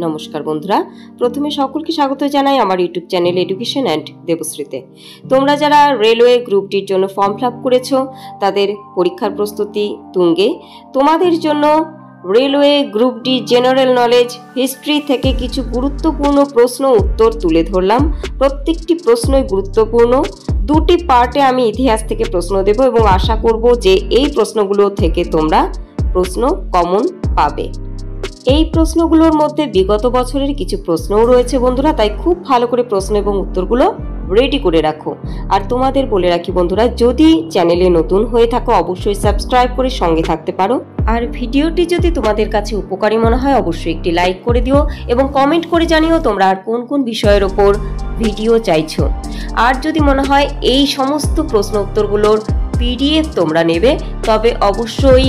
নমস্কার বন্ধুরা, প্রথমে সকলকে স্বাগত জানাই আমার ইউটিউব চ্যানেল এডুকেশন অ্যান্ড দেবশ্রীতে। তোমরা যারা রেলওয়ে গ্রুপ ডির জন্য ফর্ম ফিল আপ করেছো, তাদের পরীক্ষার প্রস্তুতি তুঙ্গে। তোমাদের জন্য railway group D general knowledge history থেকে কিছু গুরুত্বপূর্ণ প্রশ্ন উত্তর তুলে ধরলাম। প্রত্যেকটি প্রশ্নই গুরুত্বপূর্ণ। দুটি পার্টে আমি ইতিহাস থেকে প্রশ্ন দেব এবং আশা করব যে এই প্রশ্নগুলো থেকে তোমরা প্রশ্ন কমন পাবে। এই প্রশ্নগুলোর মধ্যে বিগত বছরের কিছু প্রশ্নও রয়েছে বন্ধুরা, তাই খুব ভালো করে প্রশ্ন এবং উত্তরগুলো রেডি করে রাখো। আর তোমাদের বলে রাখি বন্ধুরা, যদি চ্যানেলে নতুন হয়ে থাকো অবশ্যই সাবস্ক্রাইব করে সঙ্গে থাকতে পারো। আর ভিডিওটি যদি তোমাদের কাছে উপকারী মনে হয় অবশ্যই একটি লাইক করে দিও এবং কমেন্ট করে জানিও তোমরা আর কোন কোন বিষয়ের ওপর ভিডিও চাইছো। আর যদি মনে হয় এই সমস্ত প্রশ্ন উত্তরগুলোর পিডিএফ তোমরা নেবে, তবে অবশ্যই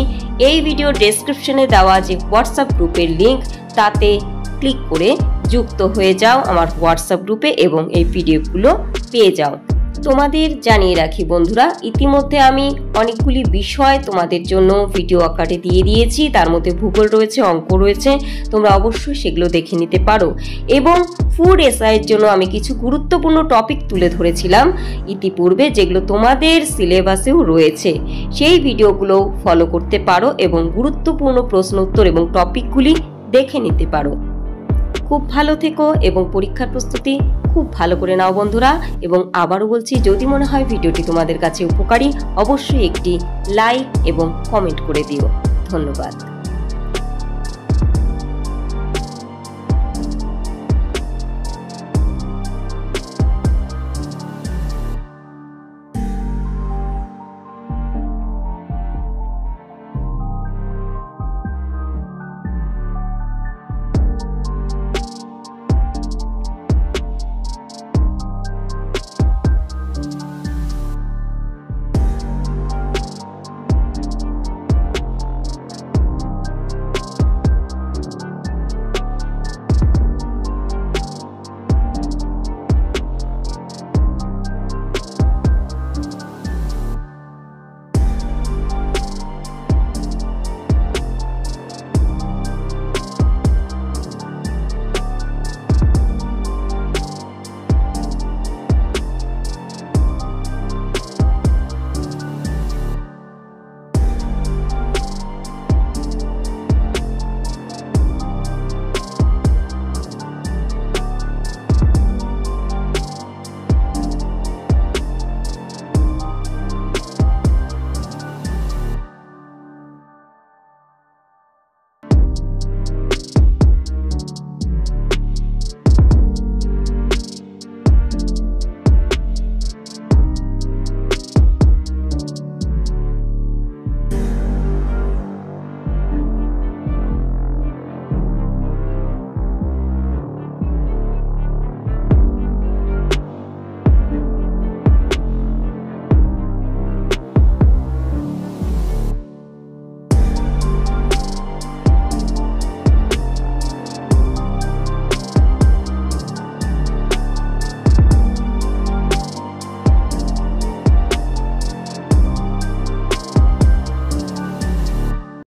এই ভিডিও ডেসক্রিপশনে দেওয়া যে হোয়াটসঅ্যাপ গ্রুপের লিংক, তাতে ক্লিক করে যুক্ত হয়ে যাও আমার হোয়াটসঅ্যাপ গ্রুপে এবং এই পিডিএফগুলো পেয়ে যাও। তোমাদের জানিয়ে রাখি বন্ধুরা, ইতিমধ্যে আমি অনেকগুলি বিষয় তোমাদের জন্য ভিডিও আকারে দিয়ে দিয়েছি। তার মধ্যে ভূগোল রয়েছে, অঙ্ক রয়েছে, তোমরা অবশ্যই সেগুলো দেখে নিতে পারো। এবং ফুড এসআইয়ের জন্য আমি কিছু গুরুত্বপূর্ণ টপিক তুলে ধরেছিলাম ইতিপূর্বে, যেগুলো তোমাদের সিলেবাসেও রয়েছে। সেই ভিডিওগুলো ফলো করতে পারো এবং গুরুত্বপূর্ণ প্রশ্ন উত্তর এবং টপিকগুলি দেখে নিতে পারো। খুব ভালো থেকো এবং পরীক্ষার প্রস্তুতি খুব ভালো করে নাও বন্ধুরা। এবং আবারও বলছি, যদি মনে হয় ভিডিওটি তোমাদের কাছে উপকারী অবশ্যই একটি লাইক এবং কমেন্ট করে দিও। ধন্যবাদ।